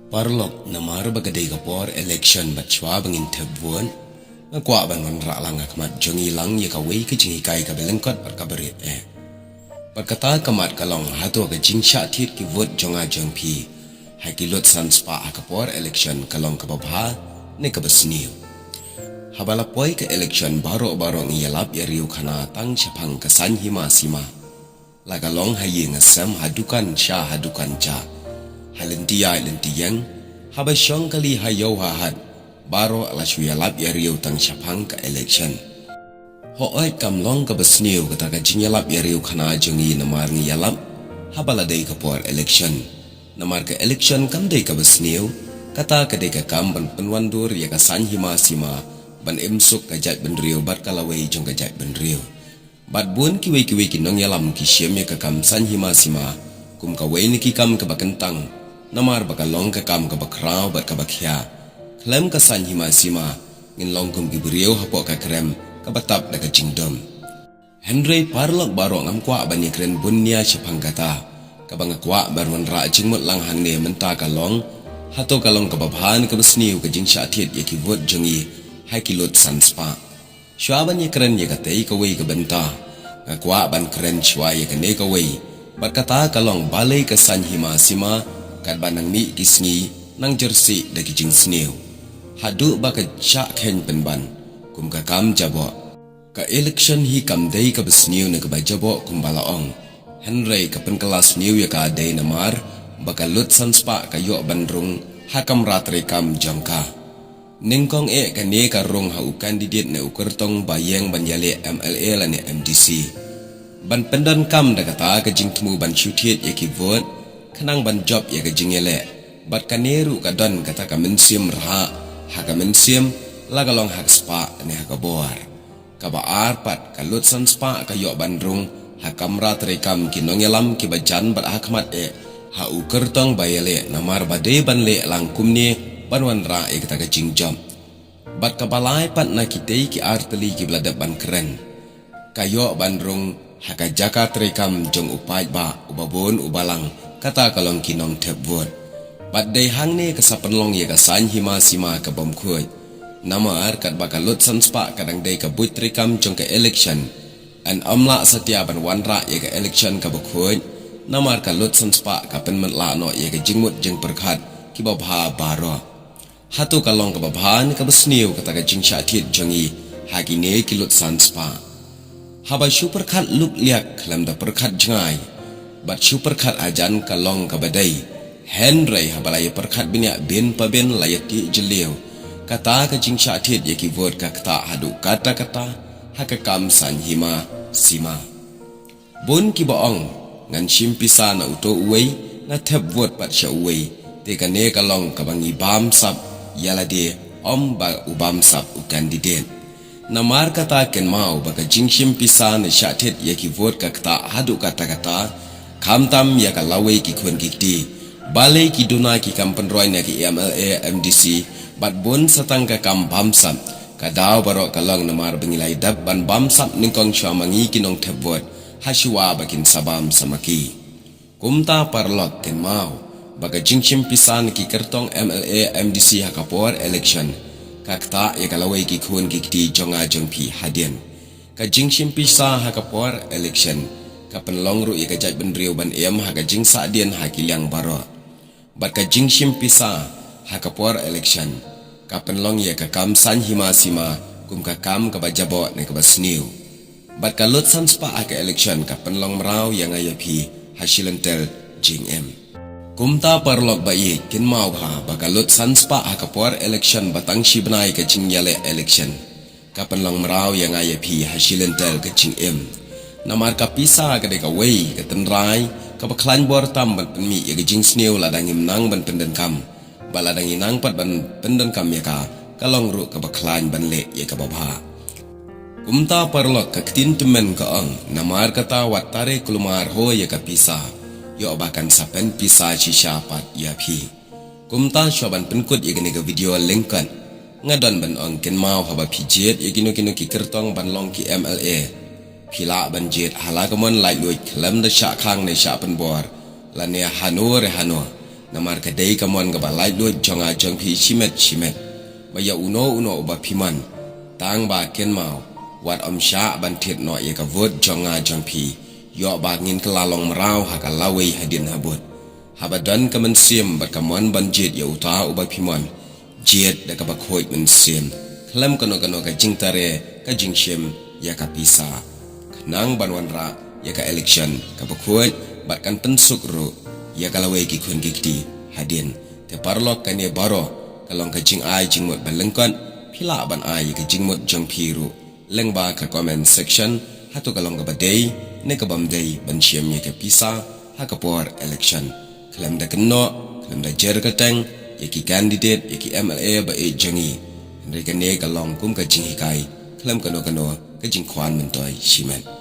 Parlok namar bagadai kapor election batchwa bangin tebwon ngakwa ban wan ralang akmat jongi lang ye kawai ke jingi kai ka belengkot par kabarit Perkata kamat kalong hatu ke jingsha tit ki vote jonga jongpi hakilot sanspa akapor election kalong kababha ne kabasniu habala poi ke election baro ngiyalap ya riu khana tang chapang kasan hima sima lagalong hayi ngasam hadukan sha hadukan cha halentia lentiyang habasyong kali hayaw hahad baro ala syuyalap ya riu tang chapang ka election hooi kamlong kabasniu kata ka jinyalap ya riu khana jongi namar ngiyalap habala day kapor election namar ka election kam day kabasniu kata ka day ka kam ban penwandur ya kasan hima sima ban imsuk kajat ben riu bat kalawai jong kajat ben riu bat bun kiwe kinong yalam ki syem ya kakam san hima sima kum kawai ni ki kam kabakentang namar bakalong ka kam kabakraw bat kabakya klem ka san hima sima ngin long kum ki beriu hapo ka krem kabatap da ka jingdom Henry parlok baro ngam kwa ban ni kren bunya syapang kata kabang kwa barwan ra jingmut lang hang ne menta kalong hato kalong kababhan kabasniu ka jingsha thiet ya ki vot jongi hakilot sanspa syuaban ye keren ye katei kawai ke benta ngakwa ban keren syua ye kene kawai berkata kalong balai ke san hima sima kat banang mi kisngi nang jersey da kijing sniu hadu ba ka cha khen penban kum ka kam jabo ka election hi kam dei ka besniu ne ka bajabo kum balaong Henry ka pen kelas niu ye ka dei namar bakalut sanspa ka yo bandrung hakam ratre kam jangka Ningkong kane karong hau kandidat ne ukertong bayang banyale MLA la ne MDC. Ban pendan kam da kata ka jingtmu ban syutiet ye ki vote kanang ban job ye ka jingele. Bat kaneru ka don kata ka mensim raha ha ka mensim la galong hak spa ne ha ka boar. Ka baar pat ka lut san spa ka yo bandrung ha kamra trekam kinong yalam ki bajan bat hakmat ha ukertong bayale namar bade ban le langkum ni banwan ra kata ka jingjam bat kabalai pat na kitei ki arteli ki blada ban keren kayo bandrung haka jaka trekam jong upai ba ubabon ubalang kata kalong kinong tebwot bat dei hang ne kasapenlong ye kasan hima sima ka bom khoi namar kat bakalut sanspa kadang dei ka buit trekam jong ka election an amla satya ban wanra ye ka election ka bukhoi namar kalut sanspa ka penmet la no ye ka jingmut jeng perkhat ki babha baro hatu kalong kababhan kabasniu kata ka jingsha thiet jongi hagine kilot sanspa haba super khat luk liak klam da perkhat jangai bat super khat ajan kalong kabadai Henry habalai perkhat binya bin paben layati jeliu kata ka jingsha thiet yaki vot ka kata hadu kata hakakam san hima sima bun ki baong ngan simpisa na uto uwei na thep vot pat sha uwei te ka ne kalong kabangi bam sap yala de ba ubam sap u kandidat namar kata ken mau baka jingshim pisa na shathet yaki vote ka kata hadu kata kamtam ya ka lawe ki khon ki balai ki duna ki kampan roy na ki MLA MDC bat bon satang ka kam bam sap ka daw baro kalong namar bangilai dab ban bam sap ningkong shamangi kinong thep vote hasiwa bakin sabam samaki kumta parlok ken mau baga jingshim pisan ki kertong MLA MDC hakapor election kakta ya kalawai ki khun ki ti jonga jongpi hadien ka jingshim pisa hakapor election ka penlongru ya kajat benriu ban haka jingsa dien hakiliang baro bat ka jingshim pisa hakapor election ka penlong ya ka kam san hima sima kum ka kam ka bajabo ne ka basniu bat ka lut san spa ka election ka penlong mrau yang ayapi hasilentel jingm Kumta parlok bayi kin mau ha bakalut sanspa hakapor election batang shibnai ka jingyale election kapan lang meraw yang ayapi hasilentel ka jingm namar ka pisa ka deka wei ka tenrai ka baklan bor tam ban penmi ya ka jingsneu ladang imnang ban penden kam baladang inang pat ban penden kam ya ka kalong ru ka baklan ban le ya ka babha kumta parlok ka tin temen ka ang namar kata watare kulumar ho ya ka pisa yo bahkan sapen pisa syapat ya pi kumta syaban penkut ya gini ke video lengkan ngadon ban ong ken mau haba pijet ya gino ki kertong ban long ki MLA pila ban jet hala kamon lai lui klam da sya khang ne sya pen bor la ne hanu re hanu namar kadai kamon ga balai luat jonga jong pi chimet maya uno ba piman tang ba ken mau wat sha ban thiet no ye ka vot jonga jong pi yo ba ngin kelalong merau ha ka lawe hadin habut habadan kaman sim ba kamon ban jet ya uta uba piman jet da ka ba khoi men sim klam kano ka jingtare ka jingshem ya ka pisa nang banwan ra ya ka election ka ba khoi bat kan pensuk ru ya kalau ki kun gikti hadin te parlok kan ye baro kalong ka jing ai jing mot balengkon pila ban ai ka jing mot jong piru leng ba ka comment section hatu kalong ka badai ne ka bam dai ban siem ye ka pisa ha ka por election kalam da kenno kalam da jer ka teng ye ki candidate ye ki MLA ba e jengi re ka ne kalong kum ka jing hikai kalam kano ka jing kwan men toy shimen